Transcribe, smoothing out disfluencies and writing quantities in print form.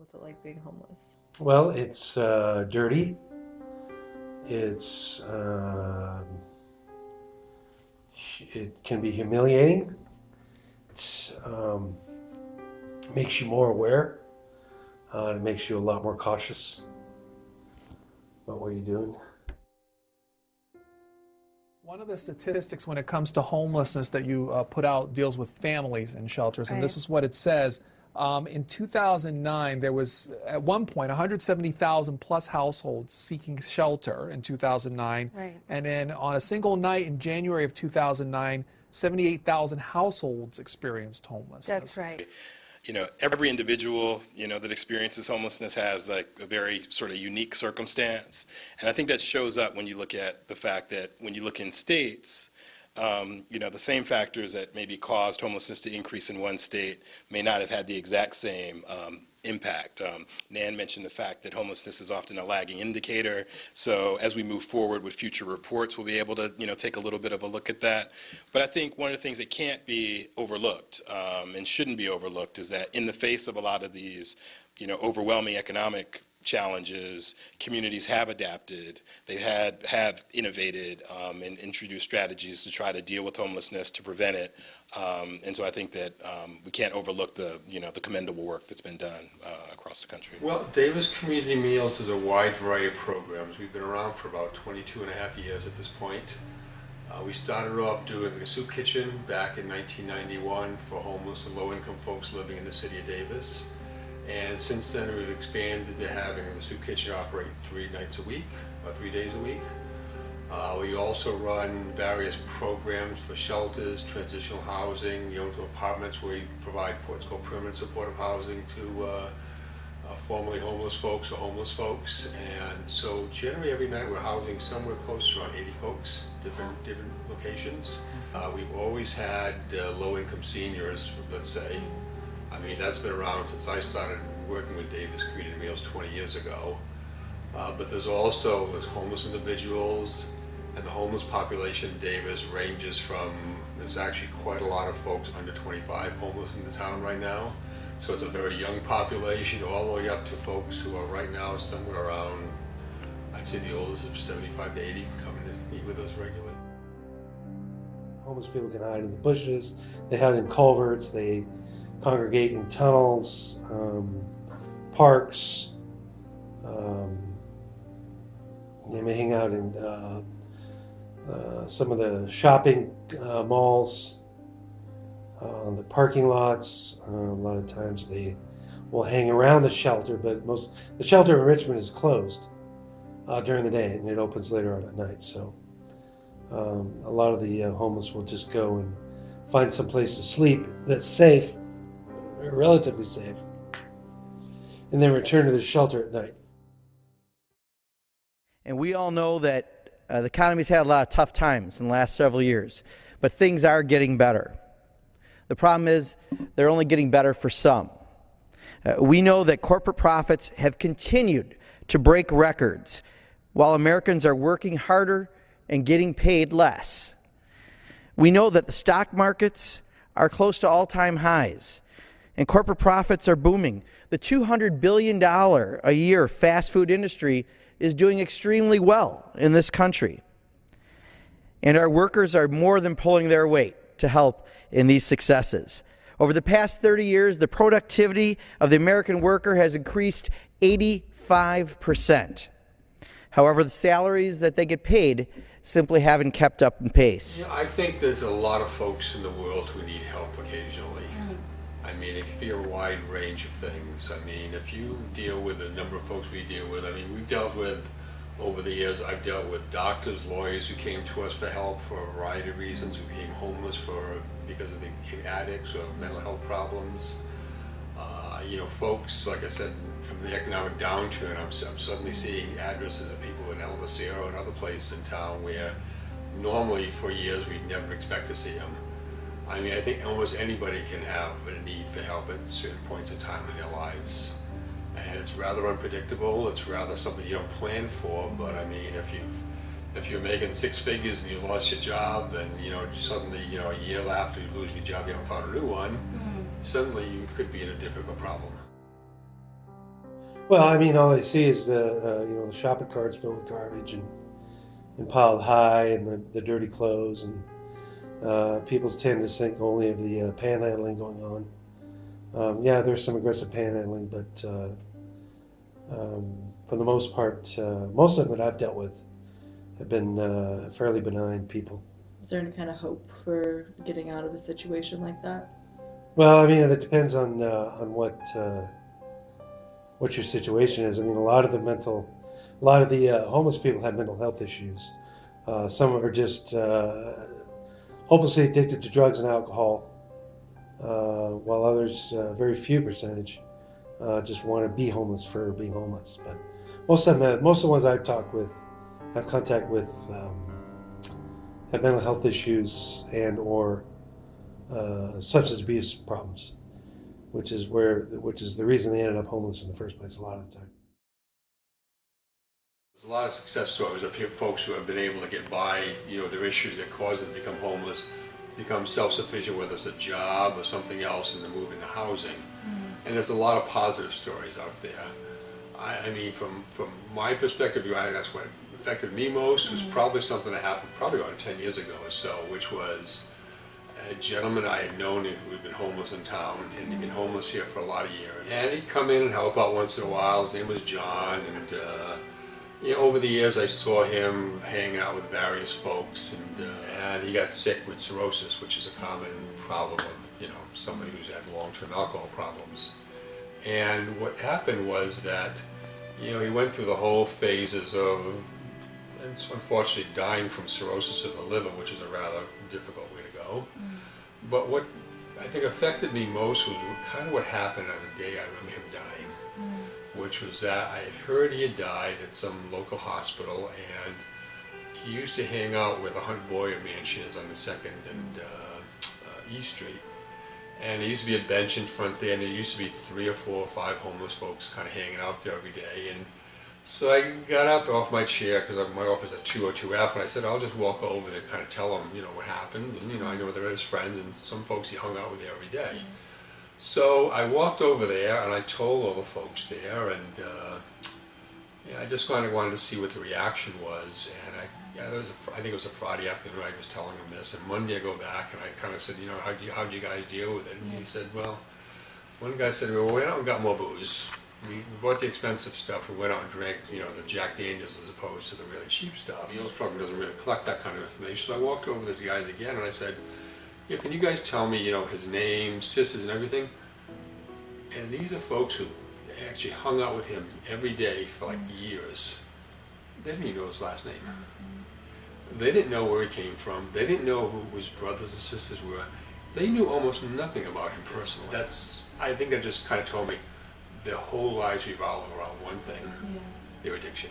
What's it like being homeless? Well, it's dirty. It can be humiliating. It makes you more aware. It makes you a lot more cautious about what you're doing. One of the statistics when it comes to homelessness that you put out deals with families in shelters, and this is what it says. In 2009, there was at one point 170,000 plus households seeking shelter in 2009. Right. And then on a single night in January of 2009, 78,000 households experienced homelessness. That's right. You know, every individual, you know, that experiences homelessness has like a very sort of unique circumstance. And I think that shows up when you look at the fact that when you look in states, you know, the same factors that maybe caused homelessness to increase in one state may not have had the exact same impact. Nan mentioned the fact that homelessness is often a lagging indicator. So as we move forward with future reports, we'll be able to, you know, take a little bit of a look at that. But I think one of the things that can't be overlooked and shouldn't be overlooked is that in the face of a lot of these, you know, overwhelming economic challenges, communities have adapted. They have innovated and introduced strategies to try to deal with homelessness, to prevent it. And so I think that we can't overlook the, you know, the commendable work that's been done across the country. Well, Davis Community Meals is a wide variety of programs. We've been around for about 22 and a half years at this point. We started off doing a soup kitchen back in 1991 for homeless and low-income folks living in the city of Davis. And since then, we've expanded to having the soup kitchen operate 3 nights a week, or 3 days a week. We also run various programs for shelters, transitional housing, you know, to apartments where we provide what's called permanent supportive housing to formerly homeless folks or homeless folks. And so generally every night we're housing somewhere close to around 80 folks, different locations. We've always had low-income seniors, let's say. I mean, that's been around since I started working with Davis Community Meals 20 years ago. But there's also homeless individuals, and the homeless population in Davis ranges from, there's actually quite a lot of folks under 25 homeless in the town right now. So it's a very young population, all the way up to folks who are right now somewhere around, I'd say the oldest is 75 to 80, coming to meet with us regularly. Homeless people can hide in the bushes, they hide in culverts, they congregate in tunnels, parks. They may hang out in some of the shopping malls, the parking lots. A lot of times they will hang around the shelter, but the shelter in Richmond is closed during the day, and it opens later on at night. So a lot of the homeless will just go and find some place to sleep that's safe, relatively safe, and then return to the shelter at night. And we all know that the economy's had a lot of tough times in the last several years, but things are getting better. The problem is they're only getting better for some. We know that corporate profits have continued to break records while Americans are working harder and getting paid less. We know that the stock markets are close to all-time highs, and corporate profits are booming. The $200 billion a year fast food industry is doing extremely well in this country. And our workers are more than pulling their weight to help in these successes. Over the past 30 years, the productivity of the American worker has increased 85%. However, the salaries that they get paid simply haven't kept up in pace. Yeah, I think there's a lot of folks in the world who need help occasionally. I mean, it could be a wide range of things. I mean, if you deal with the number of folks we deal with, I mean, we've dealt with, over the years, I've dealt with doctors, lawyers who came to us for help for a variety of reasons, who became homeless because they became addicts or have mental health problems. You know, folks, like I said, from the economic downturn, I'm suddenly seeing addresses of people in El Macero and other places in town where normally for years we'd never expect to see them. I mean, I think almost anybody can have a need for help at certain points in time in their lives. And it's rather unpredictable, it's rather something you don't plan for, but I mean, if you're making 6 figures and you lost your job, and you know, suddenly, you know, a year after you lose your job, you haven't found a new one, suddenly you could be in a difficult problem. Well, I mean, all they see is the shopping carts filled with garbage and piled high, and the dirty clothes, and people tend to think only of the panhandling going on. Yeah, there's some aggressive panhandling, but for the most part, most of them that I've dealt with have been fairly benign people. Is there any kind of hope for getting out of a situation like that? Well, I mean, it depends on what your situation is. I mean, a lot of the homeless people have mental health issues. Some are just hopelessly addicted to drugs and alcohol, while others, very few percentage, just want to be homeless for being homeless. But most of the ones I've have contact with, have mental health issues and/or substance abuse problems, which is the reason they ended up homeless in the first place a lot of the time. There's a lot of success stories of folks who have been able to get by, their issues that cause them to become homeless, become self-sufficient, whether it's a job or something else, and then move into housing. Mm-hmm. And there's a lot of positive stories out there. I mean, from my perspective, that's what affected me most was probably something that happened probably around 10 years ago or so, which was a gentleman I had known who had been homeless in town, and he'd been homeless here for a lot of years. And he'd come in and help out once in a while. His name was John, and over the years I saw him hang out with various folks, and he got sick with cirrhosis, which is a common problem of somebody who's had long-term alcohol problems. And what happened was that he went through the whole phases of, and unfortunately, dying from cirrhosis of the liver, which is a rather difficult way to go. But what I think affected me most was kind of what happened on the day I remember him dying, which was that I had heard he had died at some local hospital, and he used to hang out where the Hunt Boyer Mansion is on the 2nd and East Street. And there used to be a bench in front there, and there used to be 3 or 4 or 5 homeless folks kind of hanging out there every day. And so I got up off my chair, because my office is at 202F, and I said, I'll just walk over there and kind of tell him, what happened. And, I know they're his friends, and some folks he hung out with there every day. So I walked over there, and I told all the folks there, and I just kind of wanted to see what the reaction was. And I think it was a Friday afternoon I was telling him this, and Monday I go back, and I kind of said, how'd you guys deal with it? And he said, well, one guy said, well, we went out and got more booze. We bought the expensive stuff. We went out and drank, the Jack Daniels as opposed to the really cheap stuff. The Meals program doesn't really collect that kind of information. So I walked over to the guys again, and I said, can you guys tell me, his name, sisters, and everything? And these are folks who actually hung out with him every day for like years. They didn't even know his last name. They didn't know where he came from. They didn't know who his brothers and sisters were. They knew almost nothing about him personally. I think that just kind of told me their whole lives revolve around one thing, their addiction.